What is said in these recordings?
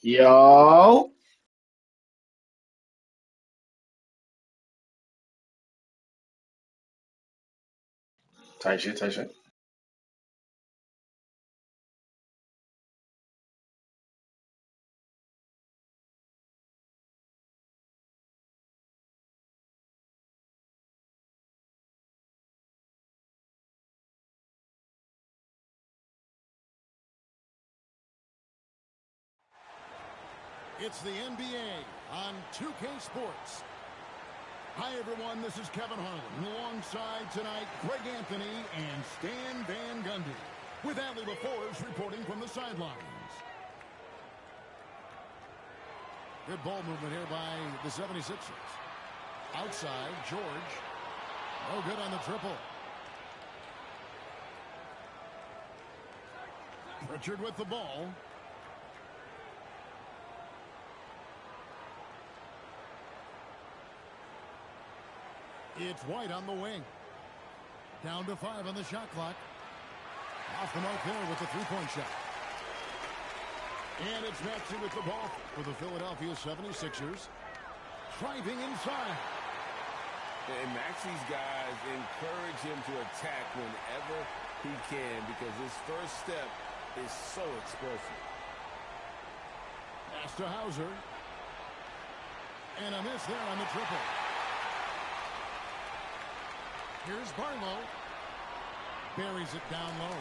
Yo, tight shit, tight shit. It's the NBA on 2K Sports. Hi, everyone. This is Kevin Harlan. Alongside tonight, Greg Anthony and Stan Van Gundy. With Adley LaForge reporting from the sidelines. Good ball movement here by the 76ers. Outside, George. No good on the triple. Pritchard with the ball. It's White on the wing. Down to 5 on the shot clock. Off the mark there with the three-point shot. And it's Maxey with the ball for the Philadelphia 76ers. Driving inside. And Maxey's guys encourage him to attack whenever he can because his first step is so explosive. Pass to Hauser. And a miss there on the triple. Here's Barlow. Buries it down low.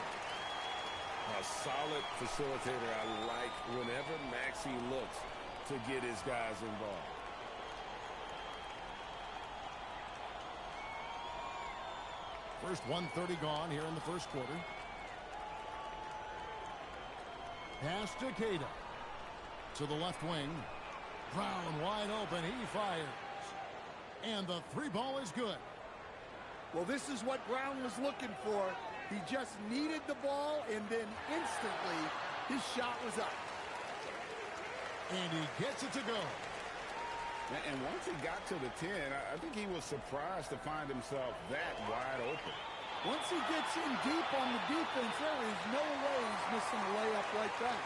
A solid facilitator. I like whenever Maxey looks to get his guys involved. First 1:30 gone here in the first quarter. Pass to Cada. To the left wing. Brown wide open. He fires. And the three ball is good. Well, this is what Brown was looking for. He just needed the ball, and then instantly his shot was up. And he gets it to go. And once he got to the 10, I think he was surprised to find himself that wide open. Once he gets in deep on the defense, there is no way he's missing a layup like that.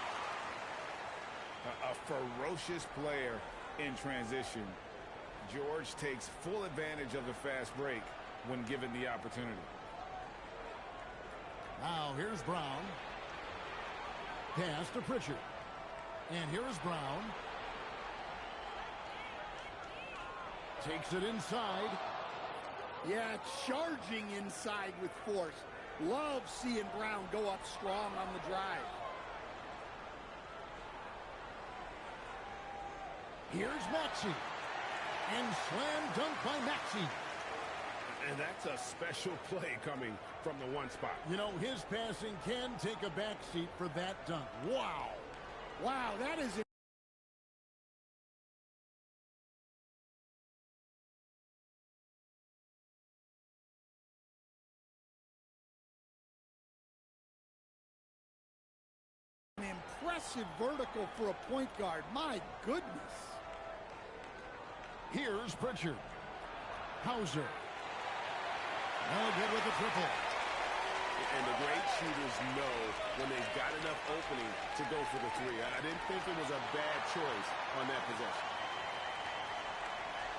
A ferocious player in transition. George takes full advantage of the fast break when given the opportunity. Now here's Brown. Pass to Pritchard. And here's Brown. Takes it inside. Yeah, charging inside with force. Love seeing Brown go up strong on the drive. Here's Maxey. And slam dunk by Maxey. And that's a special play coming from the one spot. You know, his passing can take a backseat for that dunk. Wow. Wow, that is an impressive vertical for a point guard. My goodness. Here's Pritchard. Hauser. No good with the triple. And the great shooters know when they've got enough opening to go for the three. I didn't think it was a bad choice on that possession.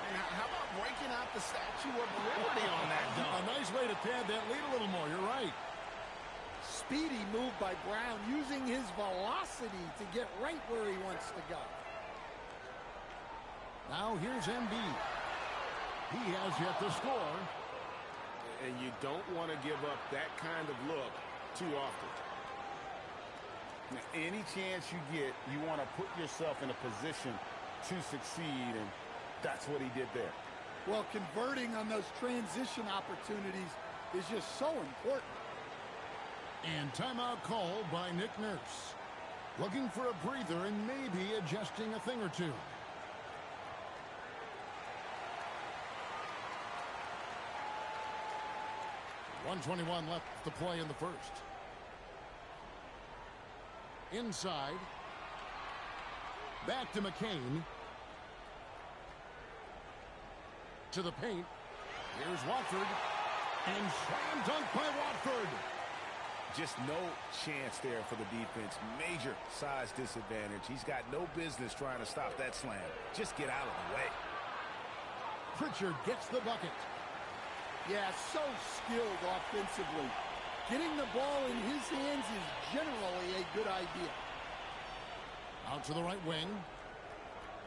And how about breaking out the Statue of Liberty on that dunk? A nice way to pad that lead a little more. You're right. Speedy move by Brown, using his velocity to get right where he wants to go. Now here's Embiid. He has yet to score. And you don't want to give up that kind of look too often. Now, any chance you get, you want to put yourself in a position to succeed, and that's what he did there. Well, converting on those transition opportunities is just so important. And timeout called by Nick Nurse. Looking for a breather and maybe adjusting a thing or two. .121 left to play in the first. Inside. Back to McCain. To the paint. Here's Watford. And slam dunk by Watford. Just no chance there for the defense. Major size disadvantage. He's got no business trying to stop that slam. Just get out of the way. Pritchard gets the bucket. Yeah, so skilled offensively. Getting the ball in his hands is generally a good idea. Out to the right wing.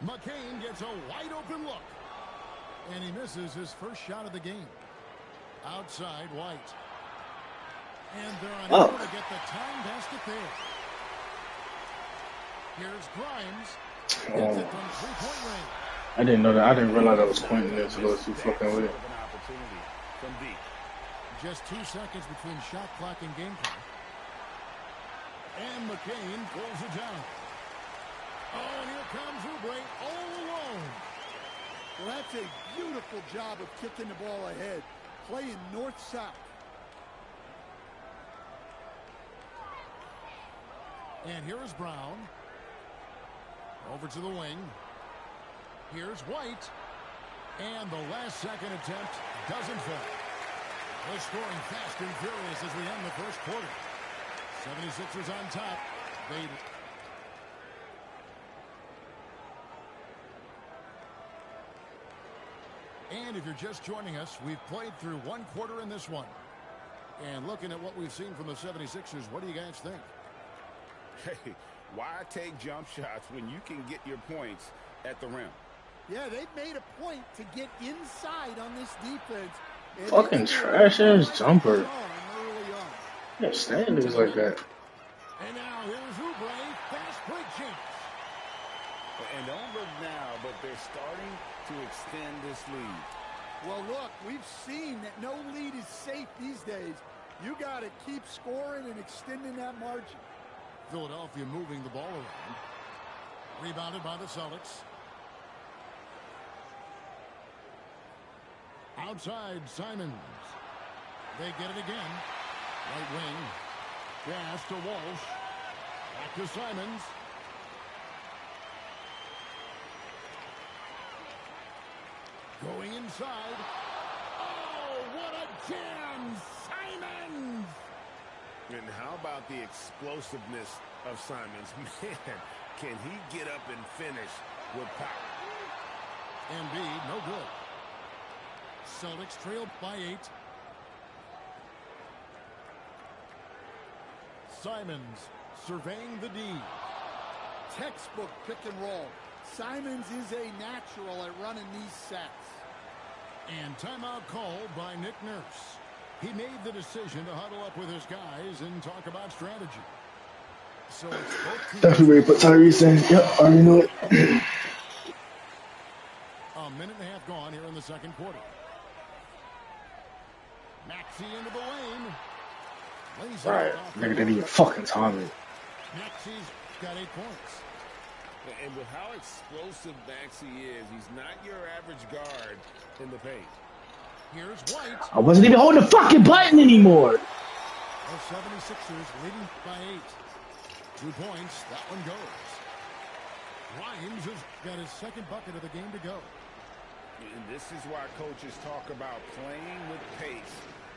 McCain gets a wide open look. And he misses his first shot of the game. Outside, White. And they're unable to get the time basket there. Here's Grimes. Gets it from three-point range. I didn't know that. I didn't realize I was Quentin there until I was too fucking with it. From deep. Just 2 seconds between shot clock and game clock. And McCain pulls it down. Oh, and here comes Oubre all alone. Well, that's a beautiful job of kicking the ball ahead. Playing north-south. And here is Brown. Over to the wing. Here's White. And the last-second attempt doesn't fall. We're scoring fast and furious as we end the first quarter. 76ers on top. And if you're just joining us, we've played through one quarter in this one. And looking at what we've seen from the 76ers, what do you guys think? Hey, why take jump shots when you can get your points at the rim? Yeah, they've made a point to get inside on this defense. Fucking trash ass jumper. Yeah, standards like that. And now here's Oubre, fast break chance. And don't look now, but they're starting to extend this lead. Well, look, we've seen that no lead is safe these days. You got to keep scoring and extending that margin. Philadelphia moving the ball around. Rebounded by the Celtics. Outside, Simons. They get it again. Right wing. Pass to Walsh. Back to Simons. Going inside. Oh, what a jam! Simons! And how about the explosiveness of Simons? Man, can he get up and finish with power? Embiid, no good. Celtics trailed by 8. Simons surveying the D. Textbook pick and roll. Simons is a natural at running these sets. And timeout called by Nick Nurse. He made the decision to huddle up with his guys and talk about strategy. So it's both teams. That's where you put Tyrese in. Yep, I already know it. A minute and a half gone here in the second quarter. Maxey into the lane. Alright, nigga, they need fucking timing. Maxey's got 8 points. And with how explosive Maxey is, he's not your average guard in the paint. Here's White. I wasn't even holding the fucking button anymore. The 76ers leading by 8. 2 points. That one goes. Grimes has got his second bucket of the game to go. And this is why coaches talk about playing with pace.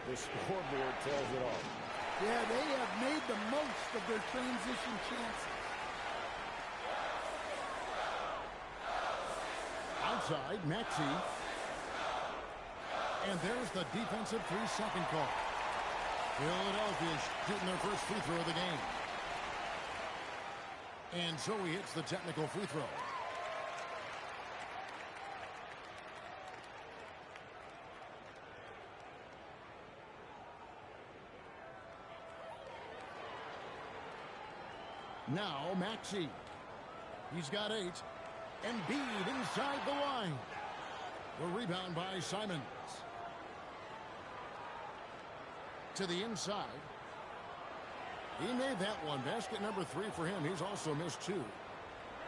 The scoreboard tells it all. Yeah, they have made the most of their transition chances. Outside, Maxey. And there's the defensive 3-second call. Philadelphia shooting their first free throw of the game. And so he hits the technical free throw. Now Maxey. He's got 8. Embiid inside the line. The rebound by Simons. To the inside. He made that one. Basket number 3 for him. He's also missed 2.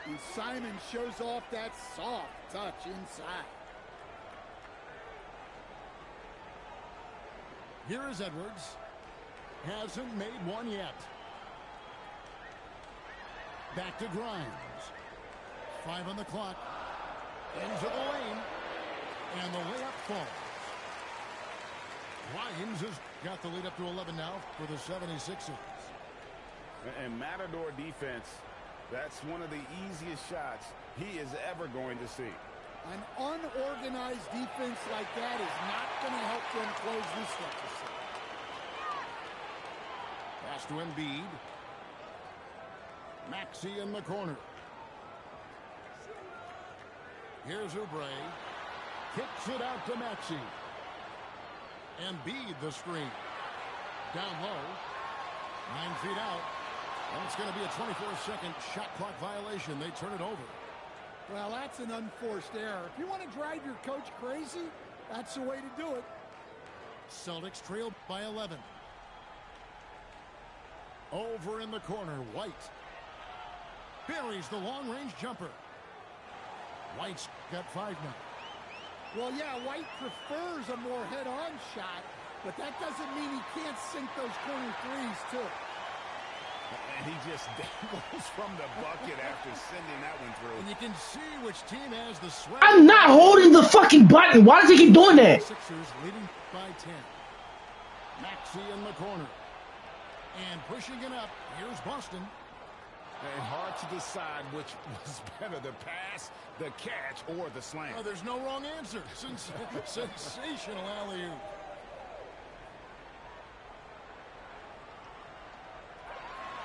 And Simon shows off that soft touch inside. Here is Edwards. Hasn't made one yet. Back to Grimes. 5 on the clock. Into the lane. And the layup falls. Grimes has got the lead up to 11 now for the 76ers. And Matador defense, that's one of the easiest shots he is ever going to see. An unorganized defense like that is not going to help them close this deficit. Pass to Embiid. Maxey in the corner. Here's Oubre. Kicks it out to Maxey. Embiid the screen. Down low. 9 feet out. And it's going to be a 24-second shot clock violation. They turn it over. Well, that's an unforced error. If you want to drive your coach crazy, that's the way to do it. Celtics trail by 11. Over in the corner, White. Buries the long-range jumper. White's got 5 now. Well, yeah, White prefers a more head-on shot, but that doesn't mean he can't sink those corner threes, too. And he just dangles from the bucket after sending that one through. And you can see which team has the sweat. I'm not holding the fucking button. Why does he keep doing that? Sixers leading by 10. Maxey in the corner. And pushing it up. Here's Boston. And hard to decide which was better, the pass, the catch, or the slam. Oh, there's no wrong answer. Sensational alley-oop.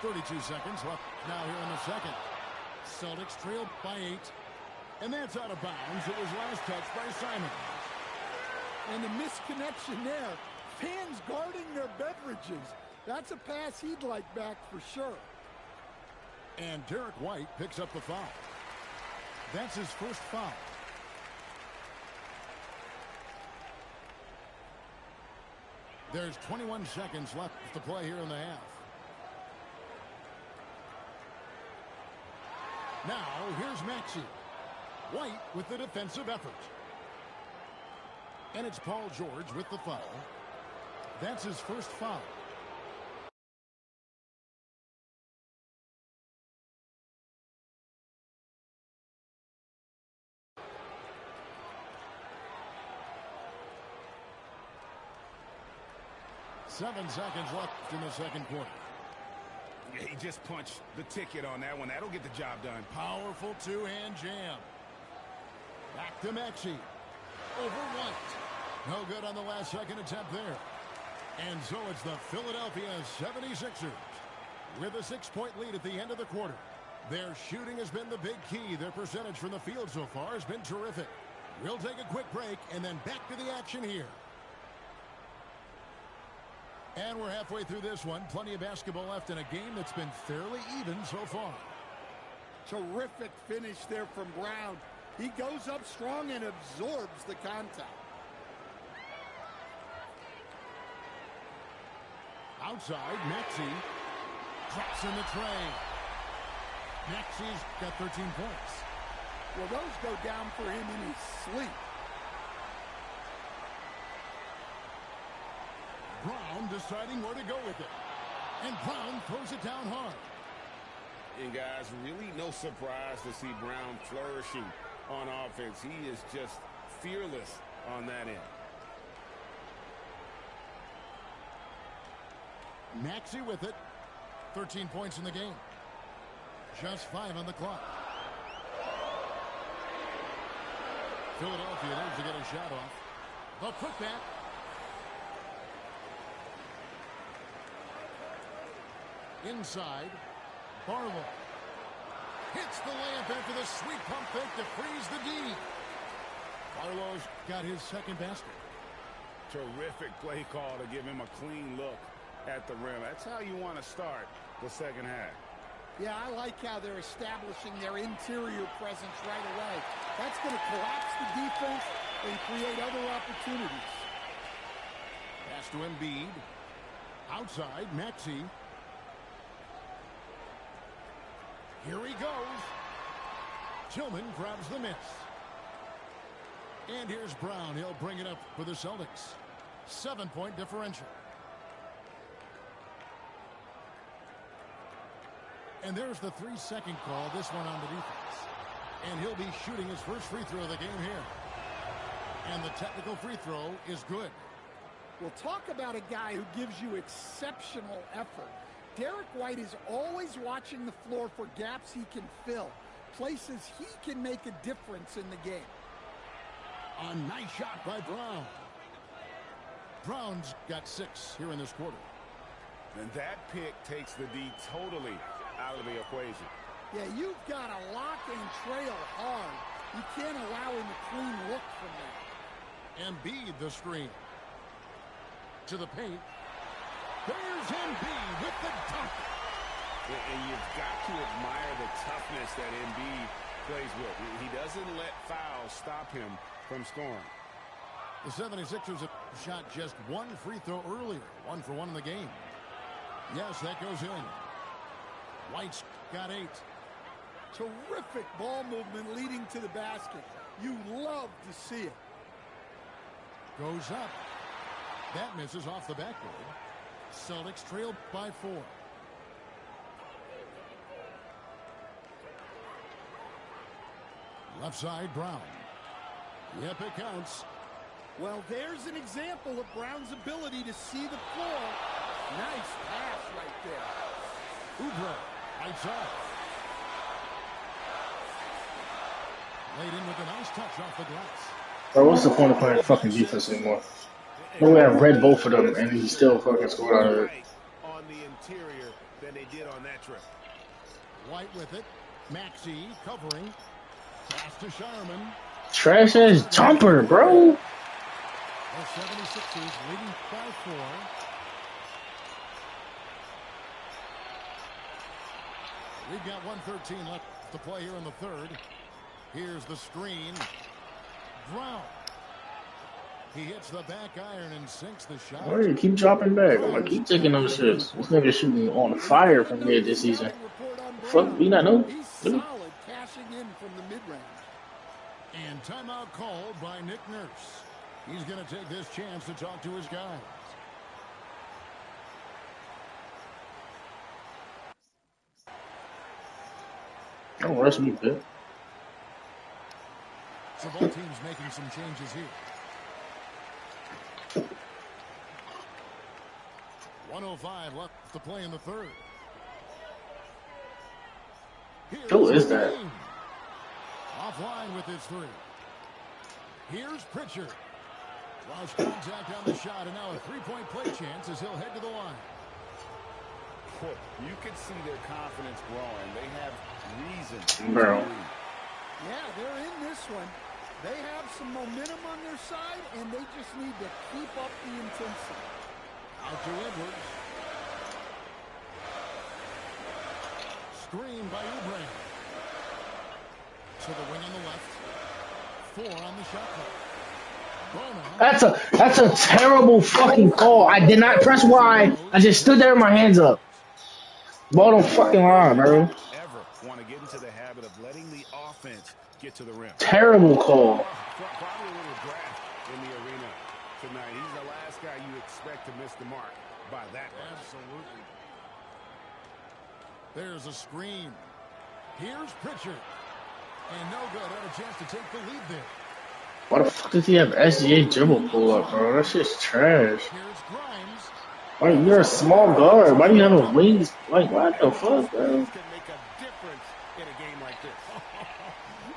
.32 seconds left now here in the second. Celtics trail by 8. And that's out of bounds. It was last touched by Simon. And the misconnection there. Fans guarding their beverages. That's a pass he'd like back for sure. And Derek White picks up the foul. That's his first foul. There's 21 seconds left to play here in the half. Now, here's Maxey. White with the defensive effort. And it's Paul George with the foul. That's his first foul. Seven seconds left in the second quarter. Yeah, he just punched the ticket on that one. That'll get the job done. Powerful two-hand jam. Back to Maxey. Over White. No good on the last second attempt there. And so it's the Philadelphia 76ers with a 6-point lead at the end of the quarter. Their shooting has been the big key. Their percentage from the field so far has been terrific. We'll take a quick break and then back to the action here. And we're halfway through this one. Plenty of basketball left in a game that's been fairly even so far. Terrific finish there from Brown. He goes up strong and absorbs the contact. Outside, Maxey drops in the tray. Maxey's got 13 points. Well, those go down for him in his sleep. Brown deciding where to go with it. And Brown throws it down hard. And guys, really no surprise to see Brown flourishing on offense. He is just fearless on that end. Maxey with it. 13 points in the game. Just 5 on the clock. Philadelphia needs to get a shot off. The putback. Inside. Barlow. Hits the layup after the sweet pump fake to freeze the D. Barlow's got his second basket. Terrific play call to give him a clean look at the rim. That's how you want to start the second half. Yeah, I like how they're establishing their interior presence right away. That's going to collapse the defense and create other opportunities. Pass to Embiid. Outside, Maxey. Here he goes. Tillman grabs the miss. And here's Brown. He'll bring it up for the Celtics. 7-point differential. And there's the 3-second call. This one on the defense. And he'll be shooting his first free throw of the game here. And the technical free throw is good. We'll talk about a guy who gives you exceptional effort. Derek White is always watching the floor for gaps he can fill, places he can make a difference in the game. A nice shot by Brown. Brown's got 6 here in this quarter. And that pick takes the D totally out of the equation. Yeah, you've got to lock and trail hard. You can't allow him a clean look from that. Embiid the screen. To the paint. There's Embiid with the dunk. And you've got to admire the toughness that Embiid plays with. He doesn't let fouls stop him from scoring. The 76ers have shot just 1 free throw earlier. 1 for 1 in the game. Yes, that goes in. White's got 8. Terrific ball movement leading to the basket. You love to see it. Goes up. That misses off the backboard. Celtics trail by 4. Left side, Brown. Yep, it counts. Well, there's an example of Brown's ability to see the floor. Nice pass right there. Oubre, right side. Laid in with a nice touch off the glass. Bro, what's the point of playing fucking defense anymore? No way I read both of them, and he still fucking scored out of it. On the interior than they did on that trip. White with it. Maxey covering. Pass to Sharman. Trash ass jumper, bro. The 76ers leading by 4. We've got 1:13 left to play here in the third. Here's the screen. Brown. He hits the back iron and sinks the shot. Why do you keep dropping back? I'm gonna keep taking those shits. This nigga shooting on fire from here this season. Fuck, we not know. He's solid cashing in from the mid-range. And timeout called by Nick Nurse. He's going to take this chance to talk to his guys. Don't rush me, bitch. So both teams making some changes here. 1:05 left to play in the third. Who is that? Offline with his 3. Here's Pritchard. Lost contact on the shot, and now a 3-point play chance as he'll head to the line. You can see their confidence growing. They have reason. Bro. Yeah, they're in this one. They have some momentum on their side, and they just need to keep up the intensity. Out to Edwards. Screen by Oubre. To the wing on the left. 4 on the shot clock. That's a terrible fucking call. I did not press Y. I just stood there with my hands up. Ball don't fucking line, bro. Ever want to get into the habit of letting the offense get to the rim. Terrible call. Probably a little draft in the arena tonight. He's the last guy you expect to miss the mark by that much. Absolutely. There's a screen. Here's Pritchard. And no good. Had a chance to take the lead there. Why the fuck does he have SGA dribble pull up, bro? That shit's trash. Here's Grimes. Like, you're a small guard. Why do you have a wings? Like, what the fuck, bro? Can make a difference in a game like this.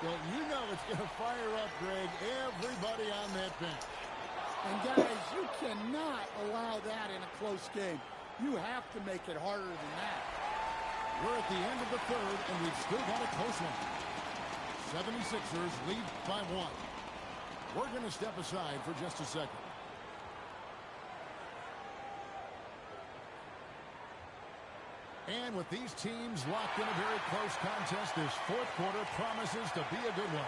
Well, you know it's going to fire up, Greg, everybody on that bench. And guys, you cannot allow that in a close game. You have to make it harder than that. We're at the end of the third, and we've still got a close one. 76ers lead by 1. We're going to step aside for just a second. And with these teams locked in a very close contest, this fourth quarter promises to be a good one.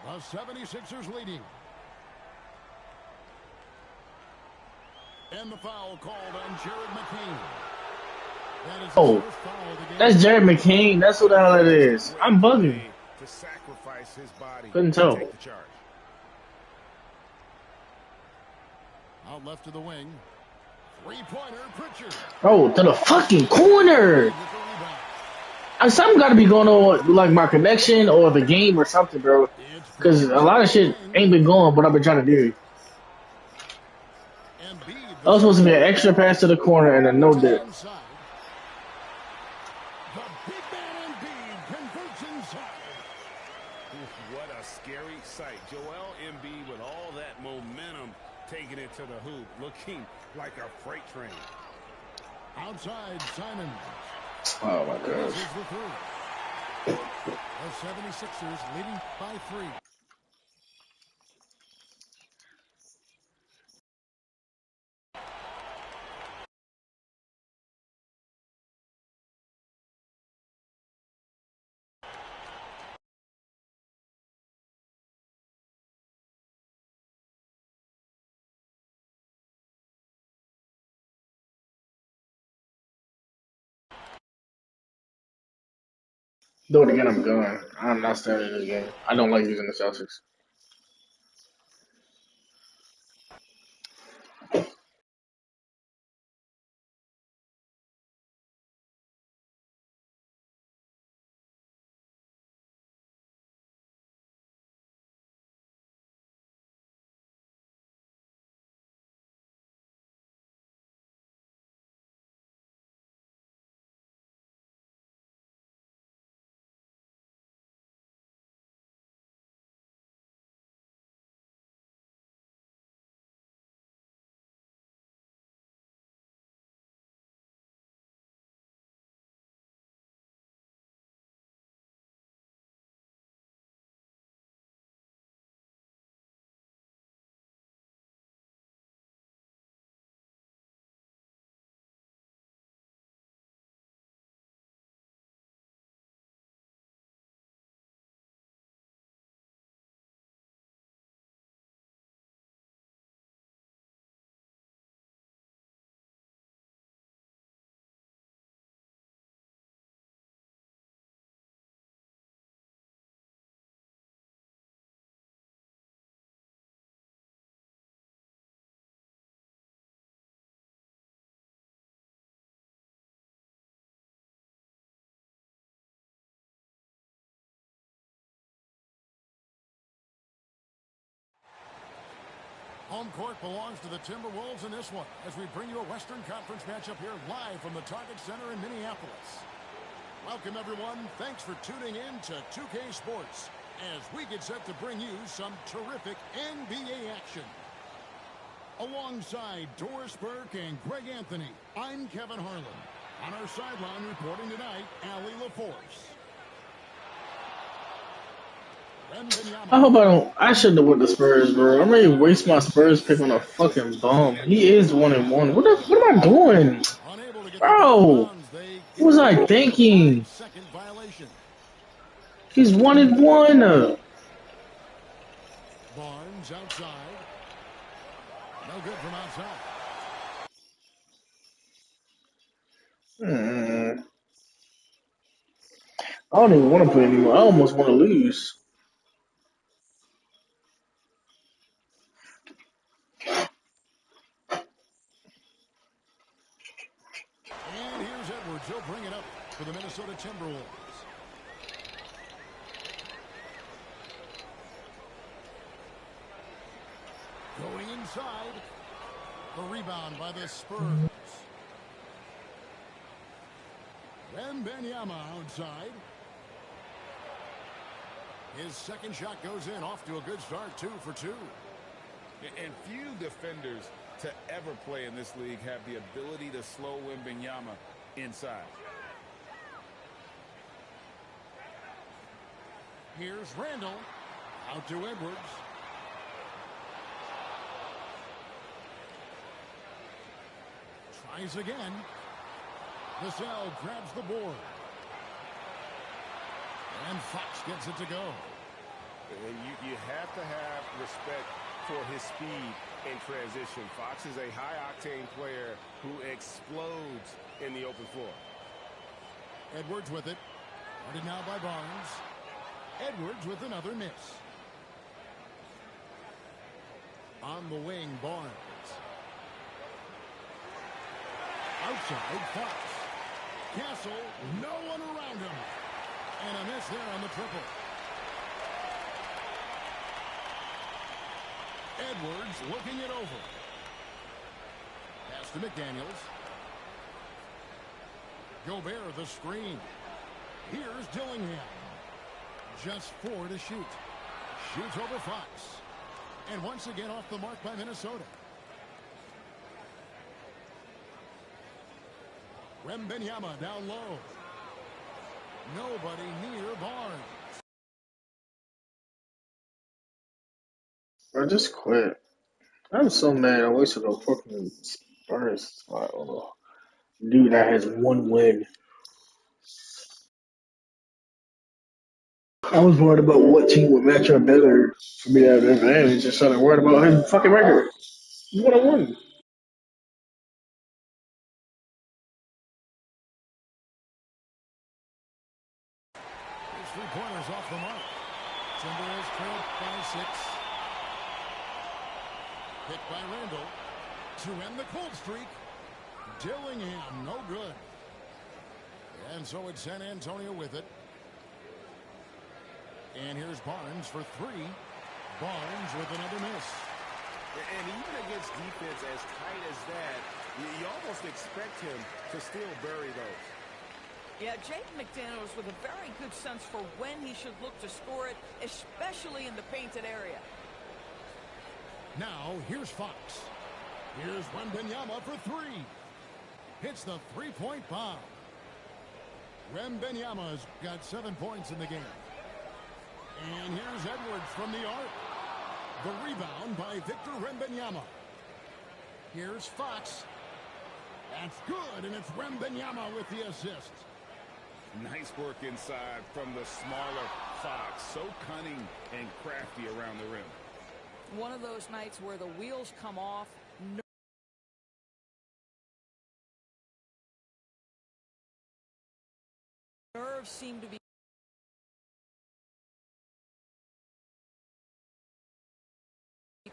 The 76ers leading. And the foul called on Jared McCain. That is his Oh, first foul of the game. that's Jared McCain. That's what the hell it is. I'm bugging. To sacrifice his body Couldn't to tell. take the charge. Out left to the wing. Three-pointer, Pritchard. Oh, to the fucking corner. Something got to be going on with, like, my connection or the game or something, bro. Because a lot of shit ain't been going, but I've been trying to do. I was supposed to be an extra pass to the corner and a no dip. The big man Embiid converts inside. What a scary sight. Joel Embiid with all that momentum taking it to the hoop, looking like a freight train. Outside, Simon. Oh, my gosh. The 76ers leading by 3. Do it again, I'm going. I'm not starting this game. I don't like using the Celtics. Home court belongs to the Timberwolves in this one as we bring you a Western Conference matchup here live from the Target Center in Minneapolis. Welcome, everyone. Thanks for tuning in to 2K Sports as we get set to bring you some terrific NBA action. Alongside Doris Burke and Greg Anthony, I'm Kevin Harlan. On our sideline reporting tonight, Allie LaForce. I hope I don't. I shouldn't have went the Spurs, bro. I'm ready to waste my Spurs pick on a fucking bum. He is 1-1. What am I doing, bro? What was I thinking? He's 1-1. Barnes outside. No good from outside. I don't even want to play anymore. I almost want to lose. And here's Edwards. He'll bring it up for the Minnesota Timberwolves. Going inside. The rebound by the Spurs. Wembanyama outside. His second shot goes in, off to a good start, 2 for 2. And few defenders to ever play in this league have the ability to slow Wembanyama inside. Here's Randall. Out to Edwards. Tries again. Vassell grabs the board. And Fox gets it to go. You have to have respect for his speed in transition. Fox is a high-octane player who explodes in the open floor. Edwards with it. Guarded now by Barnes. Edwards with another miss. On the wing, Barnes. Outside, Fox. Castle, no one around him. And a miss there on the triple. Edwards looking it over. Pass to McDaniels. Gobert the screen. Here's Dillingham. Just 4 to shoot. Shoots over Fox. And once again off the mark by Minnesota. Wembanyama down low. Nobody near Barnes. Bro, just quit. I'm so mad I wasted a fucking Spurs spot on a dude that has one win. I was worried about what team would match up better for me to have an advantage instead of worried about his fucking record. He's 1-1. His three-pointers off the mark. Timberwolves trailed by 6. Hit by Randall to end the cold streak. Dillingham, no good. And so it's San Antonio with it. And here's Barnes for 3. Barnes with another miss. And even against defense as tight as that, you almost expect him to still bury those. Yeah, Jaden McDaniels with a very good sense for when he should look to score it, especially in the painted area. Now, here's Fox. Here's Wembanyama for 3. Hits the three-point bomb. Wembanyama's got 7 points in the game. And here's Edwards from the arc. The rebound by Victor Wembanyama. Here's Fox. That's good, and it's Wembanyama with the assist. Nice work inside from the smaller Fox. So cunning and crafty around the rim. One of those nights where the wheels come off. Nerves seem to be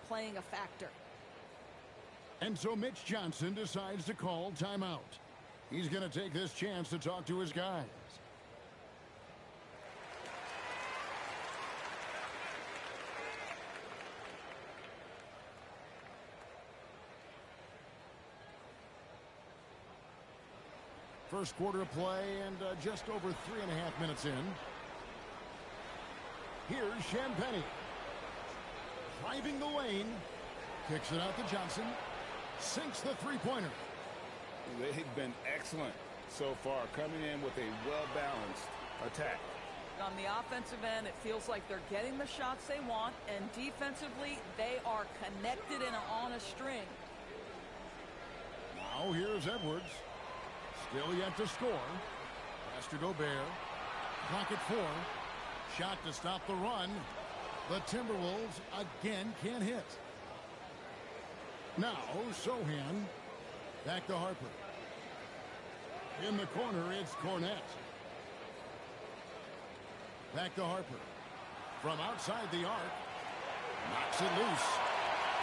playing a factor. And so Mitch Johnson decides to call timeout. He's going to take this chance to talk to his guys. First quarter of play and just over 3.5 minutes in. Here's Champagnie. Driving the lane. Kicks it out to Johnson. Sinks the three-pointer. They've been excellent so far, coming in with a well-balanced attack. On the offensive end, it feels like they're getting the shots they want, and defensively, they are connected and on a string. Now here's Edwards. Still yet to score. Pass to Gobert. Clock at 4. Shot to stop the run. The Timberwolves again can't hit. Now Sohan. Back to Harper. In the corner, it's Cornette. Back to Harper. From outside the arc. Knocks it loose.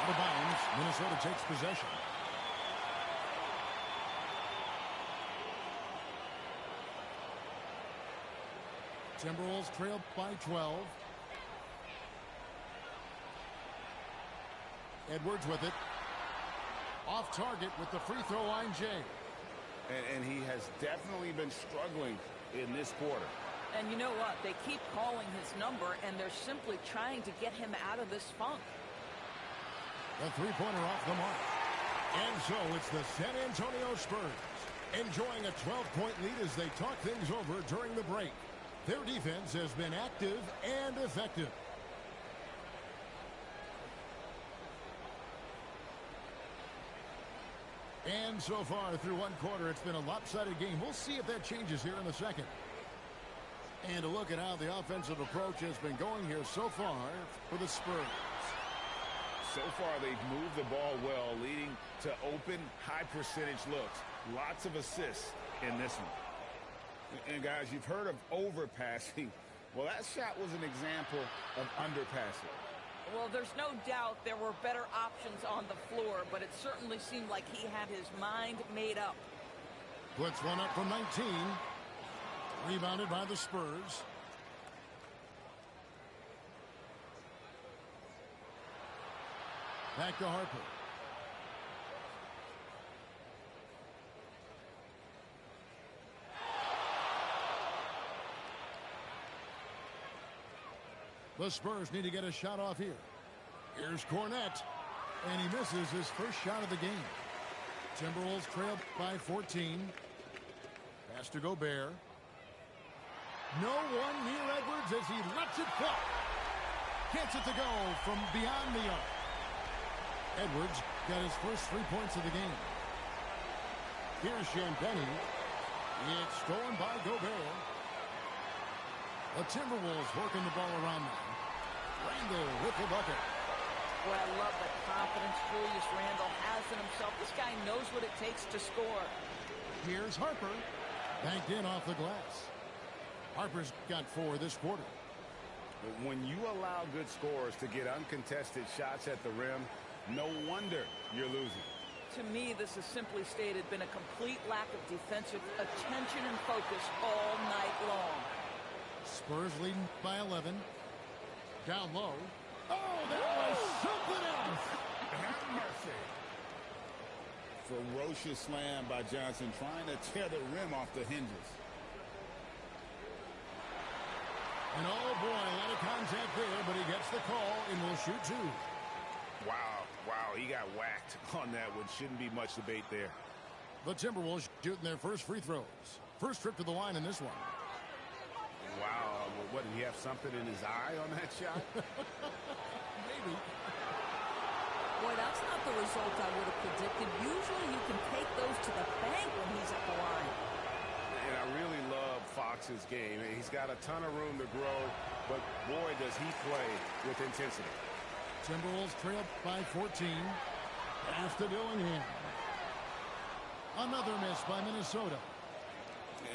Out of bounds. Minnesota takes possession. Timberwolves trail by 12. Edwards with it. Off target with the free throw line, Jay. And he has definitely been struggling in this quarter. And you know what? They keep calling his number, and they're simply trying to get him out of this funk. The three-pointer off the mark. And so it's the San Antonio Spurs enjoying a 12-point lead as they talk things over during the break. Their defense has been active and effective. And so far through one quarter, it's been a lopsided game. We'll see if that changes here in the second. And a look at how the offensive approach has been going here so far for the Spurs. So far, they've moved the ball well, leading to open, high-percentage looks. Lots of assists in this one. And, guys, you've heard of overpassing. Well, that shot was an example of underpassing. Well, there's no doubt there were better options on the floor, but it certainly seemed like he had his mind made up. Puts one up from 19. Rebounded by the Spurs. Back to Harper. The Spurs need to get a shot off here. Here's Cornette. And he misses his first shot of the game. Timberwolves trail by 14. Pass to Gobert. No one near Edwards as he lets it fly. Gets it to go from beyond the arc. Edwards got his first 3 points of the game. Here's Champagny. It's stolen by Gobert. The Timberwolves working the ball around now. Randle with the bucket. Boy, I love the confidence Julius Randle has in himself. This guy knows what it takes to score. Here's Harper. Banked in off the glass. Harper's got 4 this quarter. When you allow good scorers to get uncontested shots at the rim, no wonder you're losing. To me, this has simply stated been a complete lack of defensive attention and focus all night long. Spurs leading by 11. Down low. Oh, that was something else. Have mercy. Ferocious slam by Johnson, trying to tear the rim off the hinges. And oh boy, a lot of contact there, but he gets the call and will shoot 2. Wow, he got whacked on that one. Shouldn't be much debate there. The Timberwolves shooting their first free throws. First trip to the line in this one. Wow, what, did he have something in his eye on that shot? Maybe. Boy, that's not the result I would have predicted. Usually you can take those to the bank when he's at the line. And I really love Fox's game. He's got a ton of room to grow, but boy, does he play with intensity. Timberwolves trail by 14. Pass to Dillingham. Another miss by Minnesota.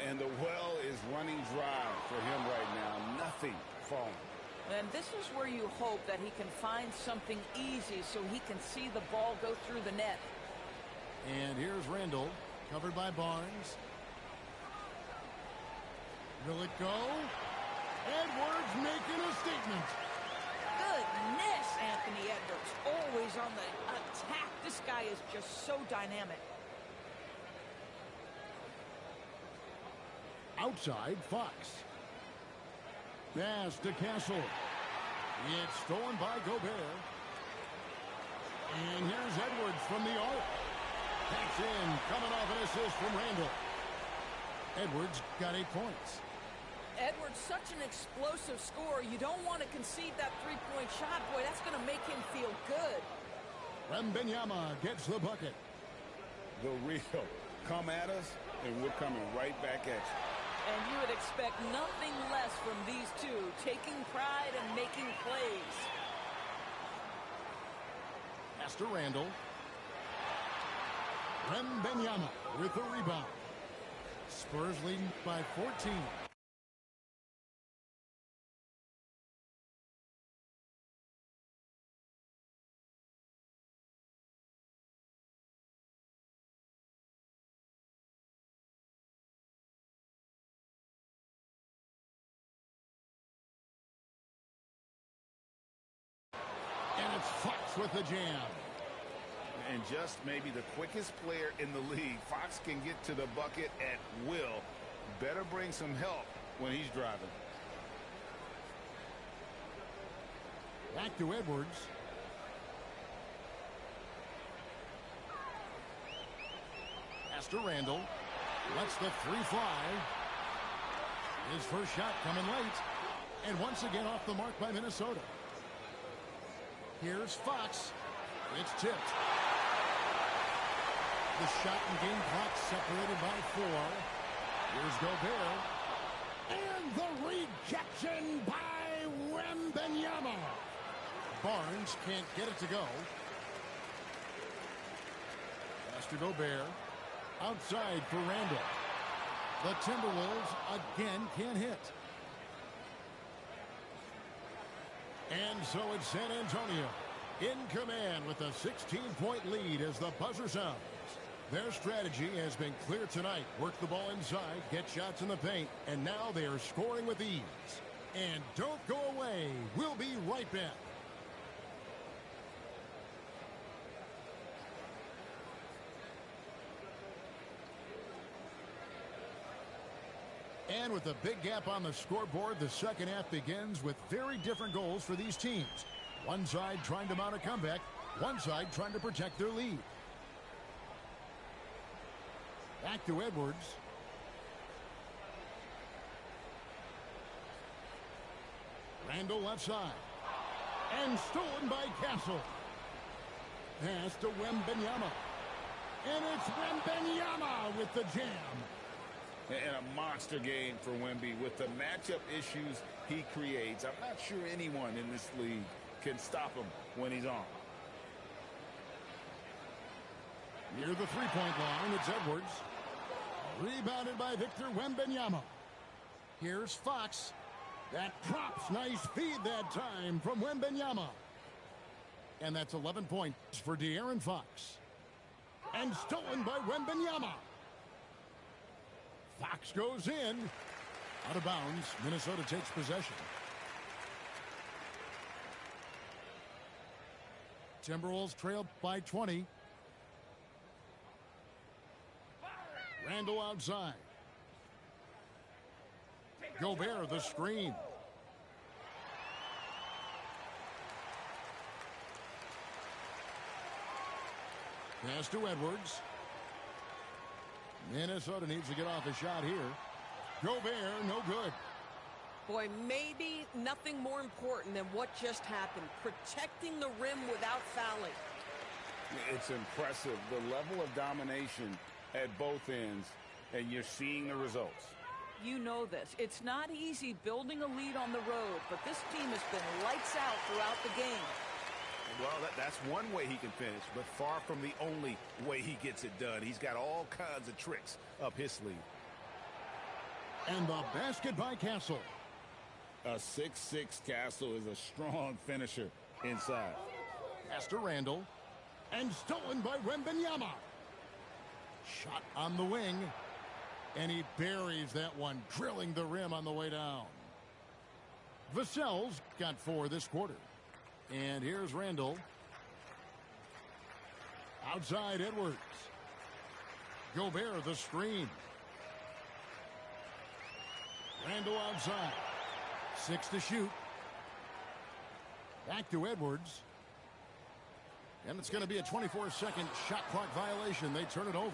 And the well is running dry for him right now. Nothing falling. And this is where you hope that he can find something easy so he can see the ball go through the net. And here's Randle, covered by Barnes. Will it go? Edwards making a statement. Goodness, Anthony Edwards, always on the attack. This guy is just so dynamic. Outside, Fox. Pass to Castle. It's stolen by Gobert. And here's Edwards from the arc. That's in, coming off an assist from Randle. Edwards got 8 points. Edwards, such an explosive scorer. You don't want to concede that three-point shot. Boy, that's going to make him feel good. Wembanyama gets the bucket. The real. Come at us, and we're coming right back at you. And you would expect nothing less from these two, taking pride and making plays. Pass to Randle. Wembanyama with the rebound. Spurs leading by 14. And it's Fox with the jam. And just maybe the quickest player in the league. Fox can get to the bucket at will. Better bring some help when he's driving. Back to Edwards. Pass to Randle. Lets the 3 fly. His first shot coming late. And once again off the mark by Minnesota. Here's Fox. It's tipped. The shot and game clock separated by 4. Here's Gobert. And the rejection by Wembanyama. Barnes can't get it to go. Pass to Gobert. Outside for Randall. The Timberwolves again can't hit. And so it's San Antonio in command with a 16-point lead as the buzzer sounds. Their strategy has been clear tonight. Work the ball inside, get shots in the paint, and now they are scoring with ease. And don't go away. We'll be right back. And with a big gap on the scoreboard, the second half begins with very different goals for these teams. One side trying to mount a comeback, one side trying to protect their lead. Back to Edwards. Randall left side. And stolen by Castle. Pass to Wembanyama. And it's Wembanyama with the jam. And a monster game for Wemby with the matchup issues he creates. I'm not sure anyone in this league can stop him when he's on. Near the three-point line, it's Edwards. Rebounded by Victor Wembanyama. Here's Fox. That props. Nice feed that time from Wembanyama. And that's 11 points for De'Aaron Fox. And stolen by Wembanyama. Fox goes in. Out of bounds. Minnesota takes possession. Timberwolves trail by 20. Randall outside. Gobert the screen. Pass to Edwards. Minnesota needs to get off a shot here. Gobert, no good. Boy, maybe nothing more important than what just happened. Protecting the rim without fouling. It's impressive, the level of domination at both ends, and you're seeing the results. You know this. It's not easy building a lead on the road, but this team has been lights out throughout the game. Well, that's one way he can finish, but far from the only way he gets it done. He's got all kinds of tricks up his sleeve. And the basket by Castle. A 6'6" Castle is a strong finisher inside. Pass to Randall. And stolen by Wembanyama. Shot on the wing. And he buries that one, drilling the rim on the way down. Vassell's got 4 this quarter. And here's Randall. Outside Edwards. Gobert the screen. Randall outside. 6 to shoot. Back to Edwards. And it's going to be a 24-second shot clock violation. They turn it over.